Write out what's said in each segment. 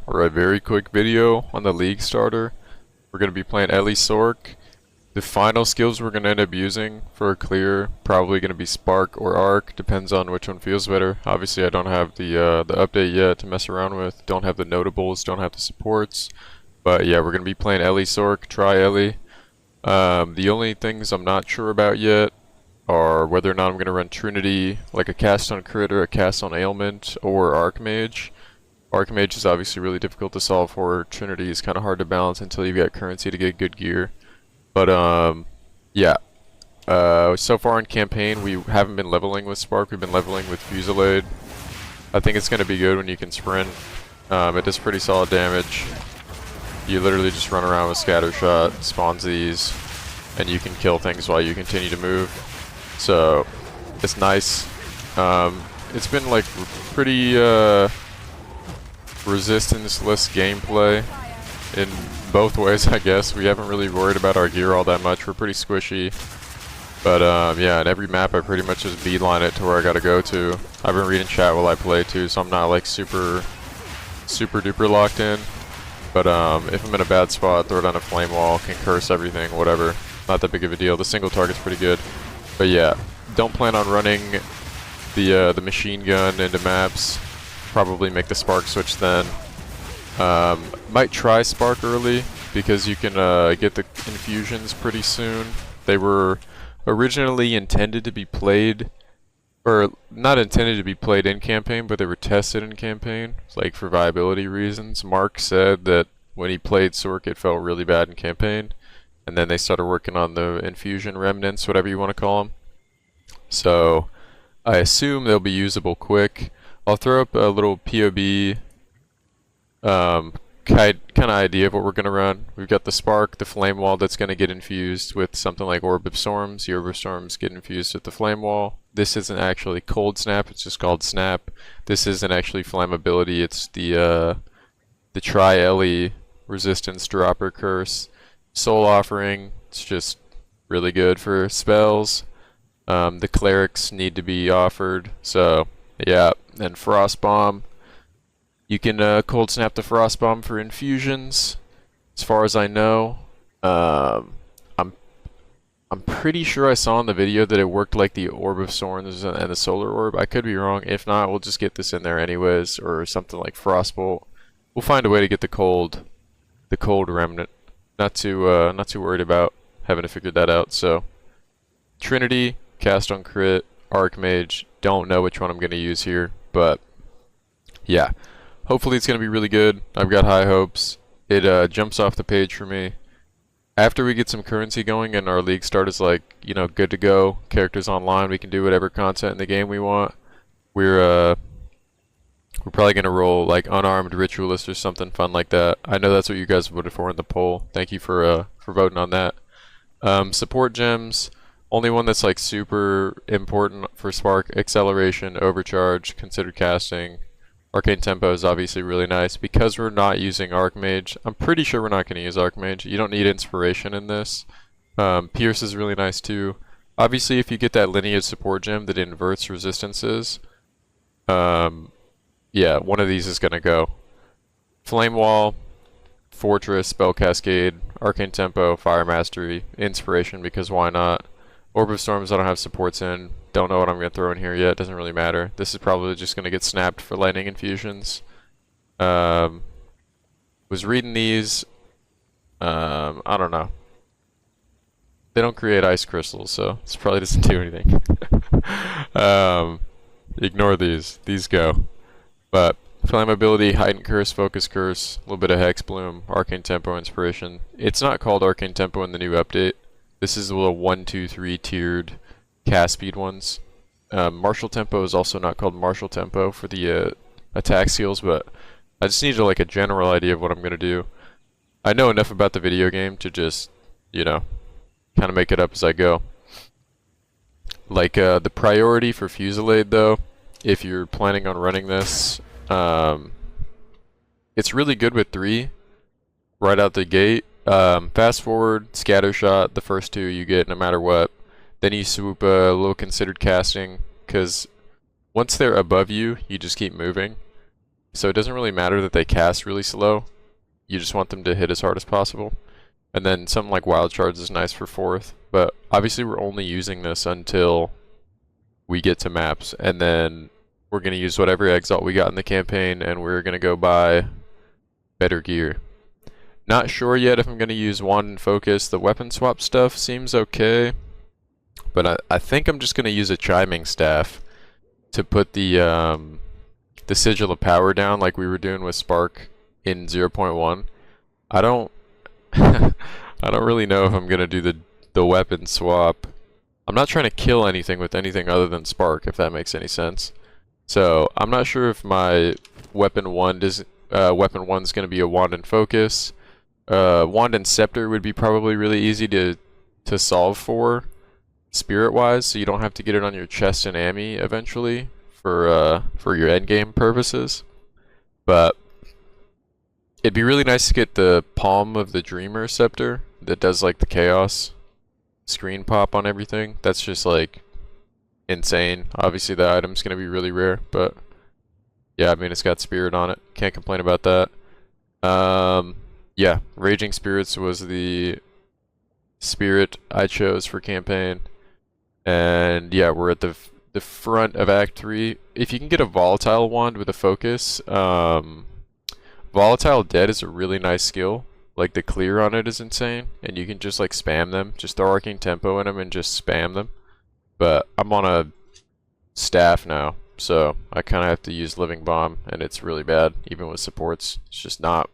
Alright, very quick video on the League starter. We're going to be playing Ellie Sork. The final skills we're going to end up using for a clear, probably going to be Spark or Arc, depends on which one feels better. Obviously I don't have the update yet to mess around with, don't have the notables, don't have the supports. But yeah, we're going to be playing Ellie Sork, try Ellie. The only things I'm not sure about yet are whether or not I'm going to run Trinity, like a cast on crit or a cast on ailment, or Archmage. Archmage is obviously really difficult to solve for. Trinity is kind of hard to balance until you get currency to get good gear. But yeah. So far in campaign we haven't been leveling with Spark, we've been leveling with Fusillade. I think it's going to be good when you can sprint. It does pretty solid damage. You literally just run around with scatter shot, spawns these, and you can kill things while you continue to move. So it's nice. It's been like pretty resistance-less gameplay in both ways, I guess. We haven't really worried about our gear all that much. We're pretty squishy. But yeah, in every map I pretty much just beeline it to where I gotta go to. I've been reading chat while I play too, so I'm not like super duper locked in. But if I'm in a bad spot, throw down a flame wall, can curse everything, whatever. Not that big of a deal. The single target's pretty good. But yeah, don't plan on running the machine gun into maps. Probably make the Spark switch then. Might try Spark early because you can get the infusions pretty soon. They were originally intended to be played, or not intended to be played in campaign, but they were tested in campaign, like for viability reasons. Mark said that when he played Sork it felt really bad in campaign, and then they started working on the infusion remnants, whatever you want to call them. So I assume they'll be usable quick. I'll throw up a little POB kind of idea of what we're going to run. We've got the Spark, the Flame Wall that's going to get infused with something like Orb of Storms. The Orb of Storms get infused with the Flame Wall. This isn't actually Cold Snap, it's just called Snap. This isn't actually flammability, it's the Tri-Ellie resistance dropper curse. Soul Offering, it's just really good for spells. The clerics need to be offered, so yeah. And Frost Bomb, you can cold snap the Frost Bomb for infusions, as far as I know. I'm pretty sure I saw in the video that it worked like the Orb of Storms and the Solar Orb. I could be wrong. If not, we'll just get this in there anyways, or something like Frostbolt. We'll find a way to get the cold remnant. Not too worried about having to figure that out. So Trinity, cast on crit, Archmage. Don't know which one I'm going to use here, but yeah. Hopefully it's going to be really good. I've got high hopes. It jumps off the page for me. After we get some currency going and our league start is like, you know, good to go, characters online, we can do whatever content in the game we want. We're probably going to roll like unarmed ritualist or something fun like that. I know that's what you guys voted for in the poll. Thank you for voting on that. Support gems. Only one that's like super important for Spark: acceleration, overcharge, considered casting. Arcane Tempo is obviously really nice. Because we're not using Archmage, I'm pretty sure we're not going to use Archmage. You don't need inspiration in this. Pierce is really nice too. Obviously if you get that lineage support gem that inverts resistances, yeah, one of these is going to go. Flame Wall, Fortress, Spell Cascade, Arcane Tempo, Fire Mastery, Inspiration because why not. Orb of Storms I don't have supports in. Don't know what I'm going to throw in here yet. Doesn't really matter. This is probably just going to get snapped for lightning infusions. Was reading these. I don't know. They don't create ice crystals, so this probably doesn't do anything. Ignore these. These go. But flammability, heightened curse, focus curse, a little bit of hex bloom, arcane tempo, inspiration. It's not called arcane tempo in the new update. This is a little 1, 2, 3 tiered cast speed ones. Martial tempo is also not called martial tempo for the attack skills, but I just need like a general idea of what I'm gonna do. I know enough about the video game to just, you know, kind of make it up as I go. Like the priority for Fusillade though, if you're planning on running this, it's really good with 3 right out the gate. Fast forward, scatter shot, the first 2 you get no matter what. Then you swoop a little considered casting, because once they're above you, you just keep moving. so it doesn't really matter that they cast really slow. You just want them to hit as hard as possible. And then something like Wild Charge is nice for 4th, but obviously we're only using this until we get to maps, and then we're going to use whatever exalt we got in the campaign, and we're going to go buy better gear. Not sure yet if I'm going to use Wand and Focus. The weapon swap stuff seems okay, but I think I'm just going to use a Chiming Staff to put the Sigil of Power down like we were doing with Spark in 0.1. I don't I don't really know if I'm going to do the weapon swap. I'm not trying to kill anything with anything other than Spark, if that makes any sense. So I'm not sure if my weapon wand is weapon 1's going to be a Wand and Focus. Wand and Scepter would be probably really easy to solve for spirit wise, so you don't have to get it on your chest and Ami eventually for your endgame purposes. But it'd be really nice to get the Palm of the Dreamer Scepter that does like the chaos screen pop on everything. That's just like insane. Obviously the item's gonna be really rare, but yeah, I mean it's got spirit on it. Can't complain about that. Yeah, Raging Spirits was the spirit I chose for campaign. And yeah, we're at the front of Act 3. If you can get a Volatile Wand with a Focus, Volatile Dead is a really nice skill. Like the clear on it is insane, and you can just like spam them. Just throw Arcane Tempo in them and just spam them. But I'm on a staff now, so I kind of have to use Living Bomb, and it's really bad, even with supports. It's just not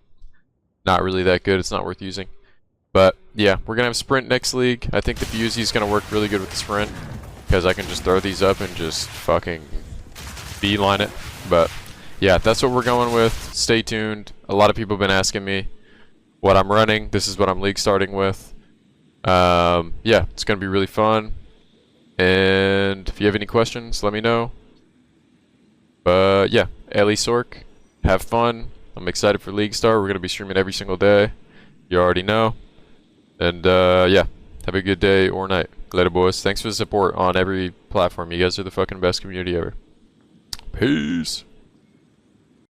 really that good. It's not worth using. But yeah, we're gonna have Sprint next league. I think the Fusey is gonna work really good with the Sprint, because I can just throw these up and just fucking beeline it. But yeah, that's what we're going with. Stay tuned. A lot of people have been asking me what I'm running. This is what I'm league starting with. Yeah, it's gonna be really fun. And if you have any questions, let me know. But yeah, Ellie Sork, have fun. I'm excited for League Star. We're gonna be streaming every single day. You already know. And yeah, have a good day or night. Later, boys. Thanks for the support on every platform. You guys are the fucking best community ever. Peace.